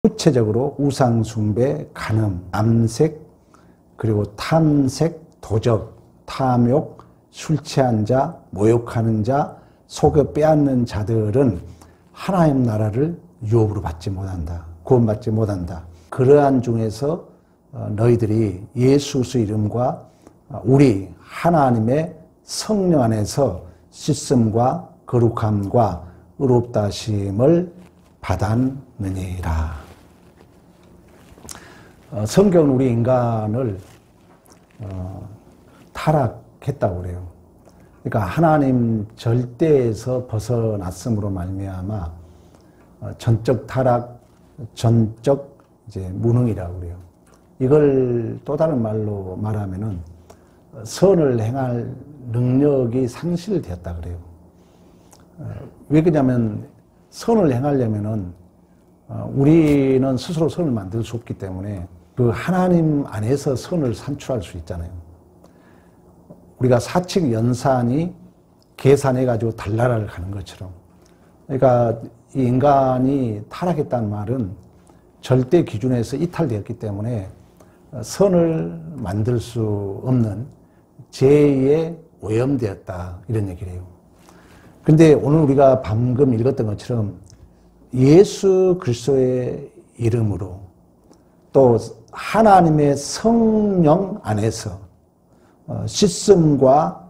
구체적으로 우상숭배, 간음, 암색, 그리고 탐색, 도적, 탐욕, 술 취한 자, 모욕하는 자, 속여 빼앗는 자들은 하나님 나라를 유업으로 받지 못한다. 구원받지 못한다. 그러한 중에서 너희들이 예수 그리스도의 이름과 우리 하나님의 성령 안에서 씻음과 거룩함과 의롭다 하심을 받았느니라. 성경은 우리 인간을 타락했다고 그래요. 그러니까 하나님 절대에서 벗어났음으로 말미암아 전적 타락, 전적 이제 무능이라고 그래요. 이걸 또 다른 말로 말하면은 선을 행할 능력이 상실되었다 그래요. 왜 그러냐면 선을 행하려면은 우리는 스스로 선을 만들 수 없기 때문에 그 하나님 안에서 선을 산출할 수 있잖아요. 우리가 사칙 연산이 계산해가지고 달나라를 가는 것처럼. 그러니까 이 인간이 타락했다는 말은 절대 기준에서 이탈되었기 때문에 선을 만들 수 없는 죄에 오염되었다 이런 얘기를 해요. 그런데 오늘 우리가 방금 읽었던 것처럼 예수 그리스도의 이름으로 또 하나님의 성령 안에서 씻음과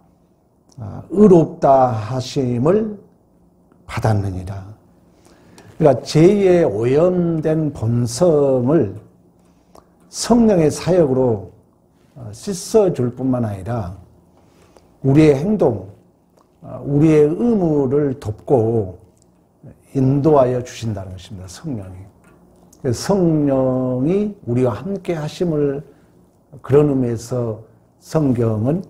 의롭다 하심을 받았느니라. 그러니까 죄에 오염된 본성을 성령의 사역으로 씻어줄 뿐만 아니라 우리의 행동, 우리의 의무를 돕고 인도하여 주신다는 것입니다. 성령이. 성령이 우리와 함께 하심을 그런 의미에서 성경은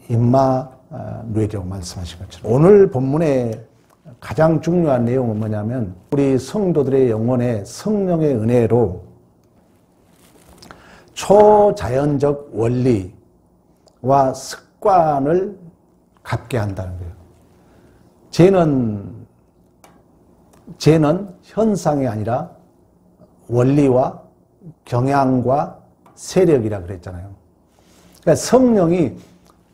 임마누엘이라고 말씀하신 것처럼 오늘 본문의 가장 중요한 내용은 뭐냐면 우리 성도들의 영혼에 성령의 은혜로 초자연적 원리와 습관을 갖게 한다는 거예요. 죄는 현상이 아니라 원리와 경향과 세력이라 그랬잖아요. 그러니까 성령이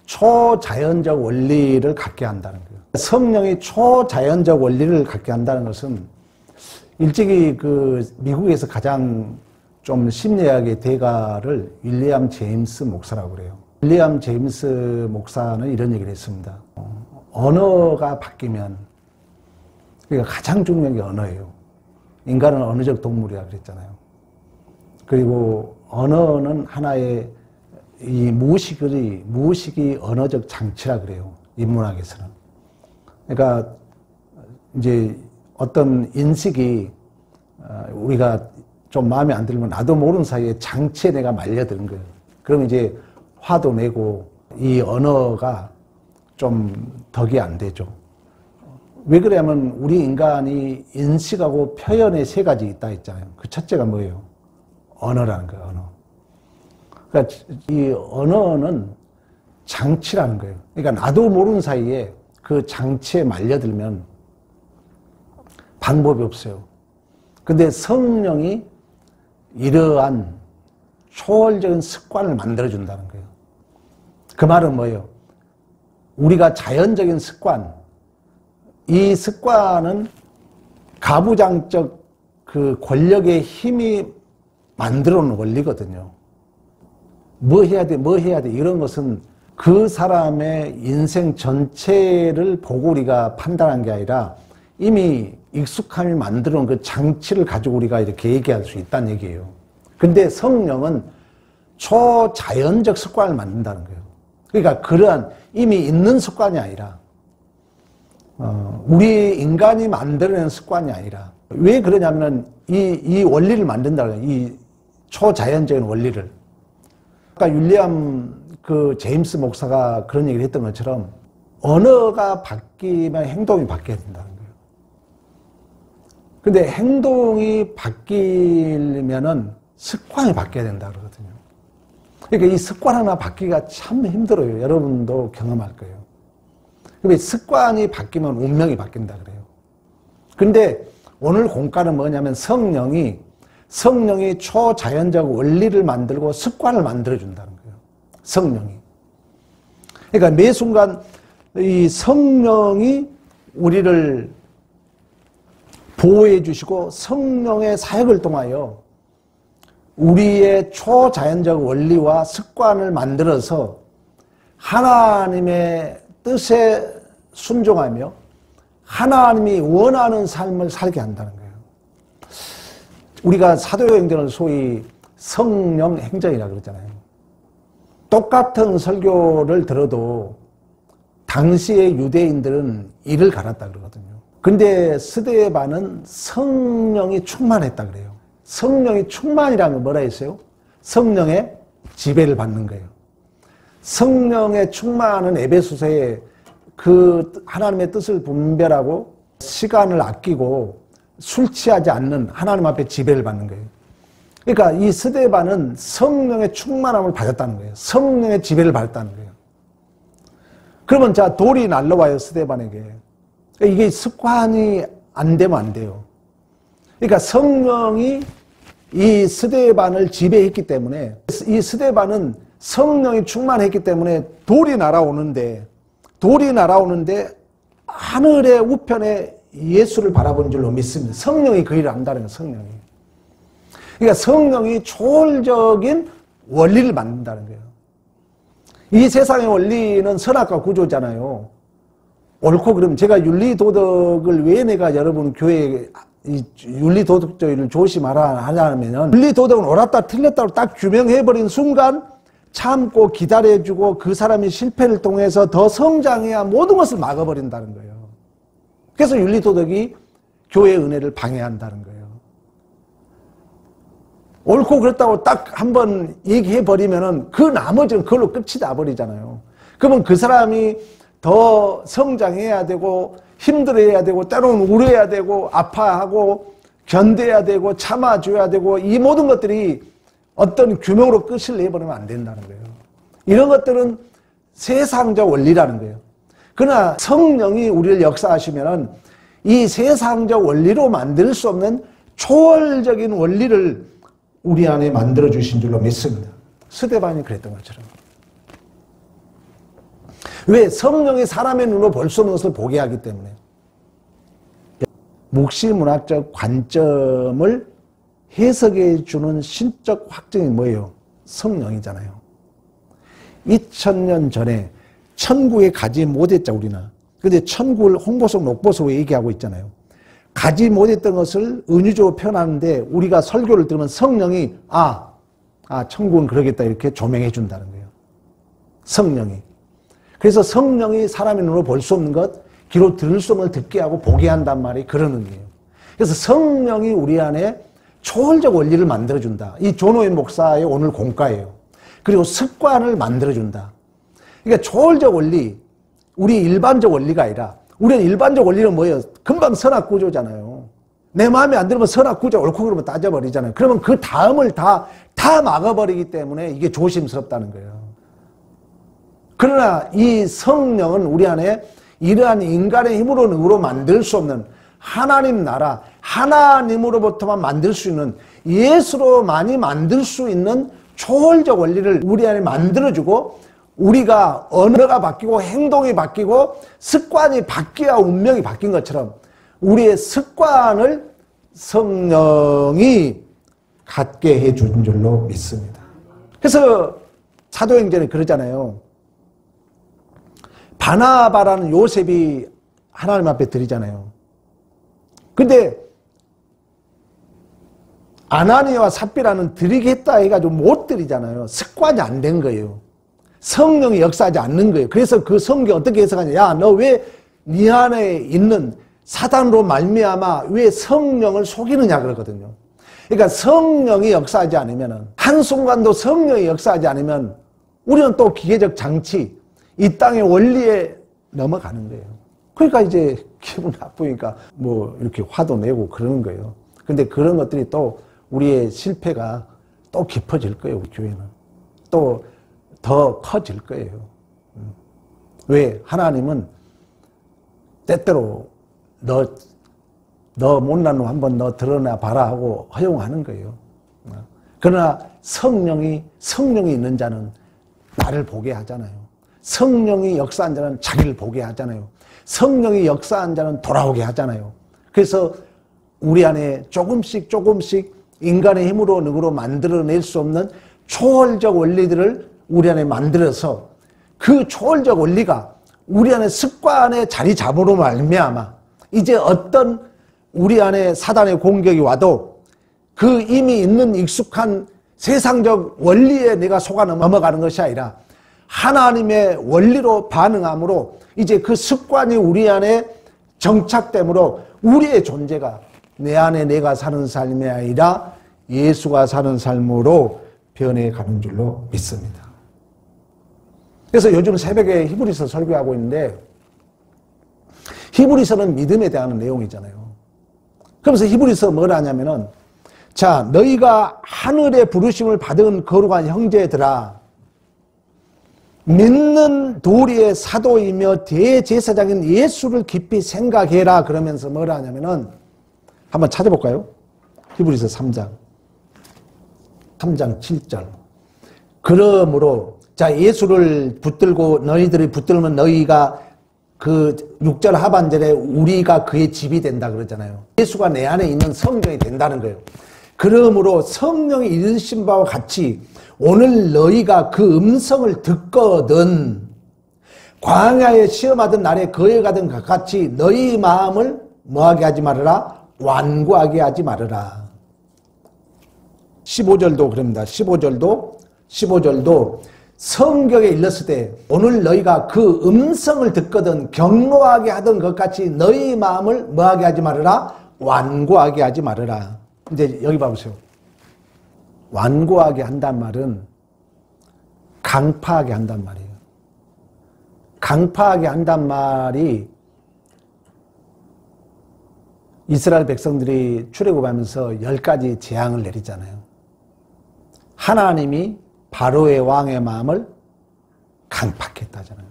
초자연적 원리를 갖게 한다는 거예요. 성령이 초자연적 원리를 갖게 한다는 것은 일찍이 그 미국에서 가장 좀 심리학의 대가를 윌리엄 제임스 목사라고 그래요. 윌리엄 제임스 목사는 이런 얘기를 했습니다. 언어가 바뀌면, 그러니까 가장 중요한 게 언어예요. 인간은 언어적 동물이라 그랬잖아요. 그리고 언어는 하나의 이 무의식이 언어적 장치라 그래요. 인문학에서는. 그러니까 이제 어떤 인식이 우리가 좀 마음에 안 들면 나도 모르는 사이에 장치에 내가 말려드는 거예요. 그럼 이제 화도 내고 이 언어가 좀 덕이 안 되죠. 왜 그러냐면 우리 인간이 인식하고 표현의 세 가지 있다 했잖아요. 그 첫째가 뭐예요? 언어라는 거예요. 언어. 그러니까 이 언어는 장치라는 거예요. 그러니까 나도 모르는 사이에 그 장치에 말려들면 방법이 없어요. 근데 성령이 이러한 초월적인 습관을 만들어준다는 거예요. 그 말은 뭐예요? 우리가 자연적인 습관, 이 습관은 가부장적 그 권력의 힘이 만들어 놓은 원리거든요. 뭐 해야 돼, 뭐 해야 돼, 이런 것은 그 사람의 인생 전체를 보고 우리가 판단한 게 아니라 이미 익숙함이 만들어 놓은 그 장치를 가지고 우리가 이렇게 얘기할 수 있다는 얘기예요. 근데 성령은 초자연적 습관을 만든다는 거예요. 그러니까 그러한 이미 있는 습관이 아니라 우리 인간이 만들어낸 습관이 아니라 왜 그러냐면 이 원리를 만든다는 거예요. 이 초자연적인 원리를. 아까 윌리엄 그 제임스 목사가 그런 얘기를 했던 것처럼 언어가 바뀌면 행동이 바뀌어야 된다는 거예요. 근데 행동이 바뀌려면은 습관이 바뀌어야 된다 그러거든요. 그러니까 이 습관 하나 바뀌기가 참 힘들어요. 여러분도 경험할 거예요. 근데 습관이 바뀌면 운명이 바뀐다 그래요. 근데 오늘 공과는 뭐냐면 성령이 성령이 초자연적 원리를 만들고 습관을 만들어준다는 거예요. 성령이. 그러니까 매 순간 이 성령이 우리를 보호해 주시고 성령의 사역을 통하여 우리의 초자연적 원리와 습관을 만들어서 하나님의 뜻에 순종하며 하나님이 원하는 삶을 살게 한다는 거예요. 우리가 사도행전을 소위 성령 행전이라고 그러잖아요. 똑같은 설교를 들어도 당시의 유대인들은 이를 갈았다 그러거든요. 근데 스데반은 성령이 충만했다 그래요. 성령이 충만이라는 건 뭐라 했어요? 성령의 지배를 받는 거예요. 성령의 충만은 에베소서에 그 하나님의 뜻을 분별하고 시간을 아끼고 술 취하지 않는 하나님 앞에 지배를 받는 거예요. 그러니까 이 스데반은 성령의 충만함을 받았다는 거예요. 성령의 지배를 받았다는 거예요. 그러면 자, 돌이 날라와요, 스데반에게. 이게 습관이 안 되면 안 돼요. 그러니까 성령이 이 스데반을 지배했기 때문에, 이 스데반은 성령이 충만했기 때문에 돌이 날아오는데 하늘의 우편에 예수를 바라본 줄로 믿습니다. 성령이 그 일을 한다는 거예요, 성령이. 그러니까 성령이 초월적인 원리를 만든다는 거예요. 이 세상의 원리는 선악과 구조잖아요. 옳고 그러면 제가 윤리도덕을 왜 내가 여러분 교회에 윤리도덕주의를 조심하라 하냐면은 윤리도덕은 옳았다 틀렸다고 딱 규명해버린 순간 참고 기다려주고 그 사람이 실패를 통해서 더 성장해야 모든 것을 막아버린다는 거예요. 그래서 윤리도덕이 교회의 은혜를 방해한다는 거예요. 옳고 그렇다고 딱 한번 얘기해버리면은 그 나머지는 그걸로 끝이 나버리잖아요. 그러면 그 사람이 더 성장해야 되고 힘들어해야 되고 때로는 울어야 되고 아파하고 견뎌야 되고 참아줘야 되고 이 모든 것들이 어떤 규명으로 끝을 내버리면 안 된다는 거예요. 이런 것들은 세상적 원리라는 거예요. 그러나 성령이 우리를 역사하시면은 이 세상적 원리로 만들 수 없는 초월적인 원리를 우리 안에 만들어 주신 줄로 믿습니다. 스데반이 그랬던 것처럼. 왜? 성령이 사람의 눈으로 볼 수 없는 것을 보게 하기 때문에. 묵시문학적 관점을 해석해 주는 신적 확증이 뭐예요? 성령이잖아요. 2000년 전에 천국에 가지 못했자 우리는. 근데 천국을 홍보석 녹보석으로 얘기하고 있잖아요. 가지 못했던 것을 은유적으로 표현하는데 우리가 설교를 들으면 성령이 천국은 그러겠다 이렇게 조명해 준다는 거예요. 성령이. 그래서 성령이 사람의 눈으로 볼 수 없는 것, 귀로 들을 수 없는 걸 듣게 하고 보게 한단 말이 그런 의미예요. 그래서 성령이 우리 안에 초월적 원리를 만들어준다. 이 존오웬 목사의 오늘 공과예요. 그리고 습관을 만들어준다. 그러니까 초월적 원리, 우리 일반적 원리가 아니라 우리는 일반적 원리는 뭐예요? 금방 선악구조잖아요. 내 마음에 안 들면 선악구조 옳고 그러면 따져버리잖아요. 그러면 그 다음을 다 막아버리기 때문에 이게 조심스럽다는 거예요. 그러나 이 성령은 우리 안에 이러한 인간의 힘으로 능으로 만들 수 없는 하나님 나라, 하나님으로부터만 만들 수 있는 예수로만이 만들 수 있는 초월적 원리를 우리 안에 만들어주고 우리가 언어가 바뀌고 행동이 바뀌고 습관이 바뀌어야 운명이 바뀐 것처럼 우리의 습관을 성령이 갖게 해준 줄로 믿습니다. 그래서 사도행전에 그러잖아요. 바나바라는 요셉이 하나님 앞에 드리잖아요. 근데 아나니아와 삽비라는 드리겠다 해가지고 못 드리잖아요. 습관이 안 된 거예요. 성령이 역사하지 않는 거예요. 그래서 그 성경 어떻게 해석하냐. 야, 너 왜 네 안에 있는 사단으로 말미암아 왜 성령을 속이느냐 그러거든요. 그러니까 성령이 역사하지 않으면 한순간도 성령이 역사하지 않으면 우리는 또 기계적 장치 이 땅의 원리에 넘어가는 거예요. 그러니까 이제 기분 나쁘니까 뭐 이렇게 화도 내고 그러는 거예요. 근데 그런 것들이 또 우리의 실패가 또 깊어질 거예요. 우리 교회는. 또 더 커질 거예요. 왜? 하나님은 때때로 너 못난 놈 한번 너 드러나 봐라 하고 허용하는 거예요. 그러나 성령이 있는 자는 나를 보게 하잖아요. 성령이 역사한 자는 자기를 보게 하잖아요. 성령이 역사한 자는 돌아오게 하잖아요. 그래서 우리 안에 조금씩 인간의 힘으로 능으로 만들어낼 수 없는 초월적 원리들을 우리 안에 만들어서 그 초월적 원리가 우리 안에 습관에 자리 잡으로 말미암아 이제 어떤 우리 안에 사단의 공격이 와도 그 이미 있는 익숙한 세상적 원리에 내가 속아 넘어가는 것이 아니라 하나님의 원리로 반응함으로 이제 그 습관이 우리 안에 정착됨으로 우리의 존재가 내 안에 내가 사는 삶이 아니라 예수가 사는 삶으로 변해가는 줄로 믿습니다. 그래서 요즘 새벽에 히브리서 설교하고 있는데 히브리서는 믿음에 대한 내용이잖아요. 그러면서 히브리서 뭐라 하냐면은 자, 너희가 하늘의 부르심을 받은 거룩한 형제들아, 믿는 도리의 사도이며 대제사장인 예수를 깊이 생각해라. 그러면서 뭐라 하냐면은 한번 찾아볼까요? 히브리서 3장 7절. 그러므로 자, 예수를 붙들고 너희들이 붙들면 너희가 그 6절 하반절에 우리가 그의 집이 된다 그러잖아요. 예수가 내 안에 있는 성령이 된다는 거예요. 그러므로 성령이 이르신 바와 같이 오늘 너희가 그 음성을 듣거든 광야에 시험하던 날에 거에 가던 것 같이 너희 마음을 뭐하게 하지 말아라? 완고하게 하지 말아라. 15절도 그럽니다. 15절도 성경에 일렀을 때 오늘 너희가 그 음성을 듣거든 경노하게 하던 것 같이 너희 마음을 뭐하게 하지 말아라? 완고하게 하지 말아라. 이제 여기 봐보세요. 완고하게 한단 말은 강파하게 한단 말이에요. 강파하게 한단 말이 이스라엘 백성들이 출애굽하면서 10가지 재앙을 내리잖아요. 하나님이 바로의 왕의 마음을 강팍해 했다잖아요.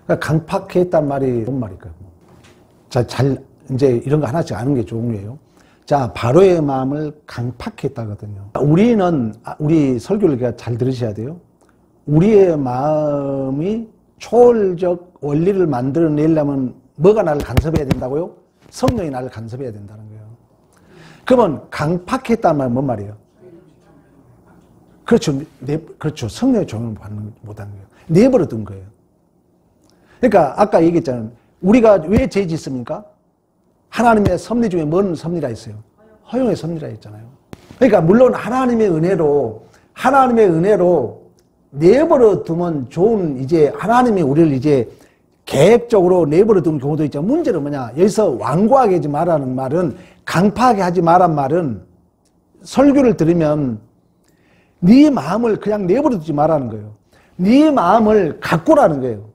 그러니까 강팍해 했단 말이 뭔 말일까요? 자, 이제 이런 거 하나씩 아는 게 좋은 거예요. 자, 바로의 마음을 강팍해 했다거든요. 우리 설교를 잘 들으셔야 돼요. 우리의 마음이 초월적 원리를 만들어내려면 뭐가 나를 간섭해야 된다고요? 성령이 나를 간섭해야 된다는 거예요. 그러면 강팍했다는 말은 뭔 말이에요? 그렇죠. 그렇죠. 성령의 조명을 받는 못하는 거예요. 내버려둔 거예요. 그러니까 아까 얘기했잖아요. 우리가 왜 죄 짓습니까? 하나님의 섭리 중에 뭔 섭리라 했어요? 허용의 섭리라 했잖아요. 그러니까 물론 하나님의 은혜로 내버려두면 좋은 이제 하나님이 우리를 이제 계획적으로 내버려둔 경우도 있지만 문제는 뭐냐? 여기서 완고하게 하지 말라는 말은 강파하게 하지 말란 말은 설교를 들으면 네 마음을 그냥 내버려두지 말라는 거예요. 네 마음을 가꾸라는 거예요.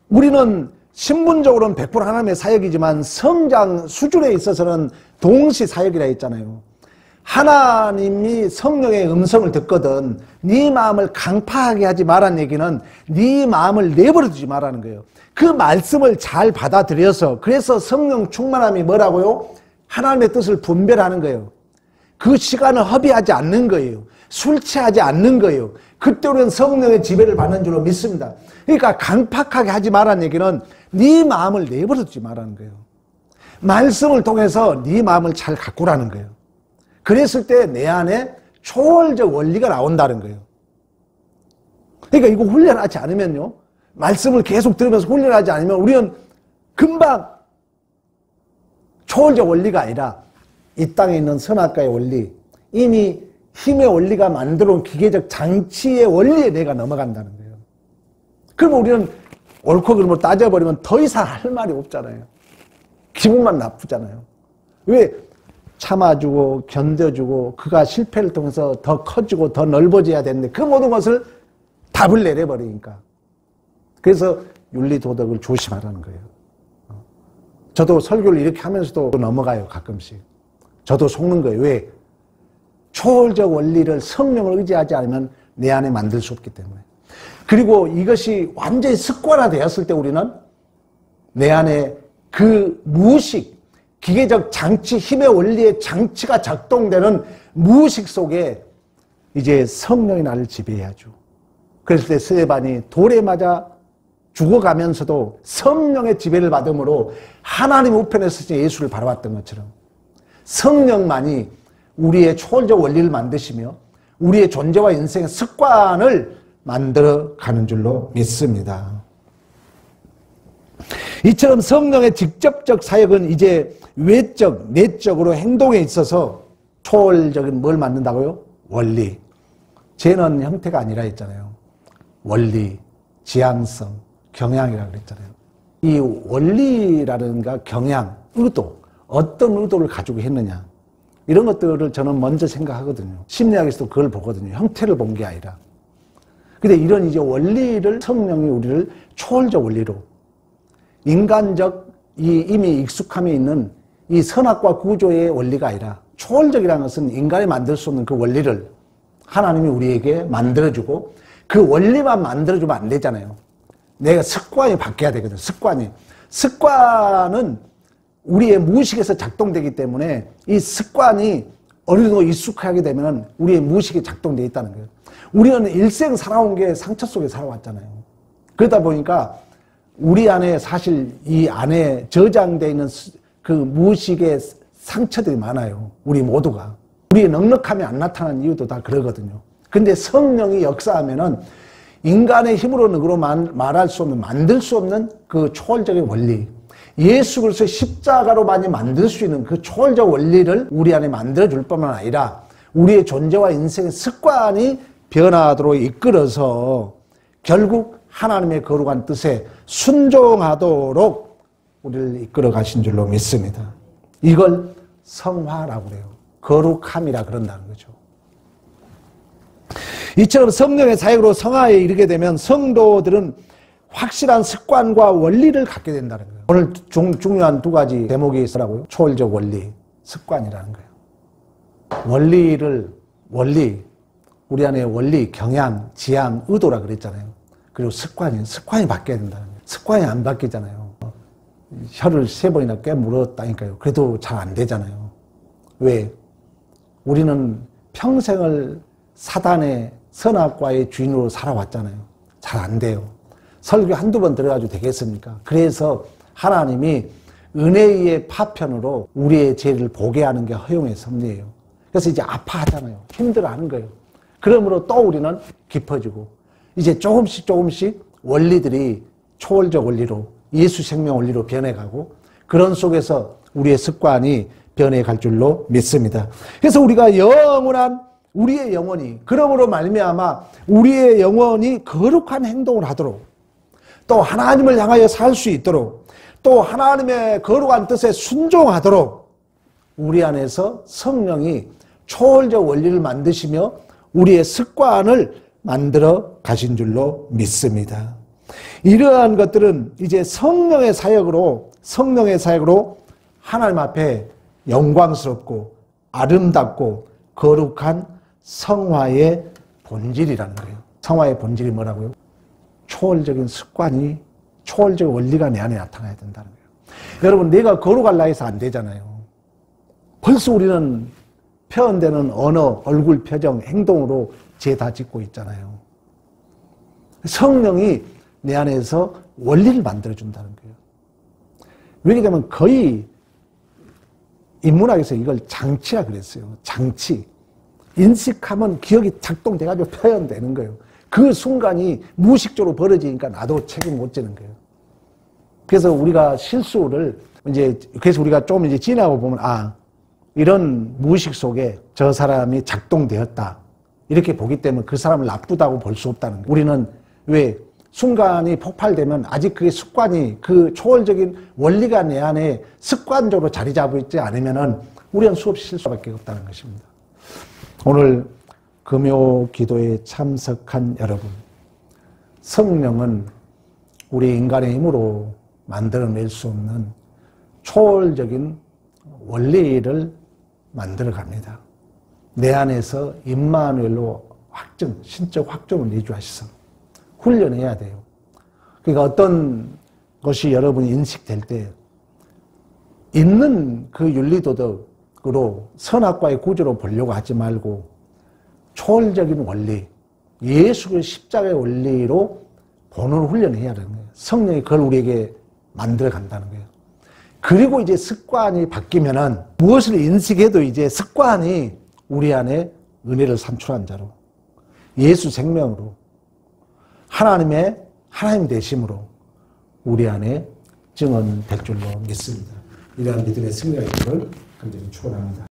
우리는 신분적으로는 100% 하나님의 사역이지만 성장 수준에 있어서는 동시 사역이라 했잖아요. 하나님이 성령의 음성을 듣거든 네 마음을 강파하게 하지 말라는 얘기는 네 마음을 내버려두지 말라는 거예요. 그 말씀을 잘 받아들여서 그래서 성령 충만함이 뭐라고요? 하나님의 뜻을 분별하는 거예요. 그 시간을 허비하지 않는 거예요. 술 취하지 않는 거예요. 그때 우리는 성령의 지배를 받는 줄로 믿습니다. 그러니까 강팍하게 하지 말라는 얘기는 네 마음을 내버려두지 말라는 거예요. 말씀을 통해서 네 마음을 잘 가꾸라는 거예요. 그랬을 때 내 안에 초월적 원리가 나온다는 거예요. 그러니까 이거 훈련하지 않으면요. 말씀을 계속 들으면서 훈련하지 않으면 우리는 금방 초월적 원리가 아니라 이 땅에 있는 선악과의 원리, 이미 힘의 원리가 만들어 온 기계적 장치의 원리에 내가 넘어간다는 거예요. 그러면 우리는 옳고 그름으로 따져버리면 더 이상 할 말이 없잖아요. 기분만 나쁘잖아요. 왜? 참아주고 견뎌주고 그가 실패를 통해서 더 커지고 더 넓어져야 되는데 그 모든 것을 답을 내려버리니까. 그래서 윤리도덕을 조심하라는 거예요. 저도 설교를 이렇게 하면서도 넘어가요. 가끔씩. 저도 속는 거예요. 왜? 초월적 원리를 성령을 의지하지 않으면 내 안에 만들 수 없기 때문에. 그리고 이것이 완전히 습관화되었을 때 우리는 내 안에 그 무의식, 기계적 장치, 힘의 원리의 장치가 작동되는 무의식 속에 이제 성령이 나를 지배해야죠. 그랬을 때 스데반이 돌에 맞아 죽어가면서도 성령의 지배를 받음으로 하나님 우편에 서서 예수를 바라봤던 것처럼 성령만이 우리의 초월적 원리를 만드시며 우리의 존재와 인생의 습관을 만들어가는 줄로 믿습니다. 이처럼 성령의 직접적 사역은 이제 외적, 내적으로 행동에 있어서 초월적인 뭘 만든다고요? 원리. 죄는 형태가 아니라 했잖아요. 원리, 지향성, 경향이라고 그랬잖아요. 이 원리라든가 경향, 의도, 어떤 의도를 가지고 했느냐, 이런 것들을 저는 먼저 생각하거든요. 심리학에서도 그걸 보거든요. 형태를 본 게 아니라. 근데 이런 이제 원리를 성령이 우리를 초월적 원리로 인간적 이미 익숙함에 있는 이 선악과 구조의 원리가 아니라 초월적이라는 것은 인간이 만들 수 없는 그 원리를 하나님이 우리에게 만들어주고 그 원리만 만들어주면 안 되잖아요. 내가 습관이 바뀌어야 되거든. 습관은 우리의 무의식에서 작동되기 때문에 이 습관이 어느 정도 익숙하게 되면 우리의 무의식이 작동되어 있다는 거예요. 우리는 일생 살아온 게 상처 속에 살아왔잖아요. 그러다 보니까 우리 안에 사실 이 안에 저장되어 있는 그 무의식의 상처들이 많아요. 우리 모두가. 우리의 넉넉함이 안 나타나는 이유도 다 그러거든요. 근데 성령이 역사하면은 인간의 힘으로 능으로 말할 수 없는, 만들 수 없는 그 초월적인 원리, 예수 그리스도의 십자가로 많이 만들 수 있는 그 초월적 원리를 우리 안에 만들어줄 뿐만 아니라 우리의 존재와 인생의 습관이 변화하도록 이끌어서 결국 하나님의 거룩한 뜻에 순종하도록 우리를 이끌어 가신 줄로 믿습니다. 이걸 성화라고 그래요. 거룩함이라 그런다는 거죠. 이처럼 성령의 사역으로 성화에 이르게 되면 성도들은 확실한 습관과 원리를 갖게 된다는 거예요. 오늘 중요한 두 가지 대목이 있더라고요. 초월적 원리, 습관이라는 거예요. 원리, 우리 안에 원리, 경향, 지향, 의도라 그랬잖아요. 그리고 습관이 바뀌어야 된다는 거예요. 습관이 안 바뀌잖아요. 혀를 3번이나 깨물었다니까요. 그래도 잘 안 되잖아요. 왜? 우리는 평생을 사단의 선악과의 주인으로 살아왔잖아요. 잘 안 돼요. 설교 한두 번 들어가지고 되겠습니까? 그래서 하나님이 은혜의 파편으로 우리의 죄를 보게 하는 게 허용의 섭리예요. 그래서 이제 아파하잖아요. 힘들어하는 거예요. 그러므로 또 우리는 깊어지고 이제 조금씩 원리들이 초월적 원리로 예수 생명 원리로 변해가고 그런 속에서 우리의 습관이 변해갈 줄로 믿습니다. 그래서 우리가 영원한 우리의 영혼이 그러므로 말미암아 우리의 영혼이 거룩한 행동을 하도록 또 하나님을 향하여 살 수 있도록 또 하나님의 거룩한 뜻에 순종하도록 우리 안에서 성령이 초월적 원리를 만드시며 우리의 습관을 만들어 가신 줄로 믿습니다. 이러한 것들은 이제 성령의 사역으로 하나님 앞에 영광스럽고 아름답고 거룩한 성화의 본질이라는 거예요. 성화의 본질이 뭐라고요? 초월적인 습관이, 초월적 원리가 내 안에 나타나야 된다는 거예요. 여러분, 내가 거룩하려 해서 안 되잖아요. 벌써 우리는 표현되는 언어, 얼굴, 표정, 행동으로 죄 다 짓고 있잖아요. 성령이 내 안에서 원리를 만들어준다는 거예요. 왜냐하면 거의 인문학에서 이걸 장치라 그랬어요. 장치. 인식하면 기억이 작동돼가지고 표현되는 거예요. 그 순간이 무의식적으로 벌어지니까 나도 책임 못 지는 거예요. 그래서 우리가 실수를 그래서 우리가 좀 이제 지나고 보면 이런 무의식 속에 저 사람이 작동되었다. 이렇게 보기 때문에 그 사람을 나쁘다고 볼 수 없다는 거예요. 우리는 왜 순간이 폭발되면 아직 그게 습관이 그 초월적인 원리가 내 안에 습관적으로 자리 잡고 있지 않으면은 우리는 수없이 실수밖에 없다는 것입니다. 오늘 금요 기도에 참석한 여러분, 성령은 우리 인간의 힘으로 만들어낼 수 없는 초월적인 원리를 만들어 갑니다. 내 안에서 임마누엘로 신적 확정을 내주하셔서 훈련해야 돼요. 그러니까 어떤 것이 여러분이 인식될 때 있는 그 윤리도덕으로 선악과의 구조로 보려고 하지 말고 초월적인 원리, 예수의 십자가의 원리로 보는 훈련을 해야 되는 거예요. 성령이 그걸 우리에게 만들어 간다는 거예요. 그리고 이제 습관이 바뀌면은 무엇을 인식해도 이제 습관이 우리 안에 은혜를 산출한 자로, 예수 생명으로, 하나님 되심으로 우리 안에 증언될 줄로 믿습니다. 이러한 믿음의 승리가 있기를 간절히 축원합니다.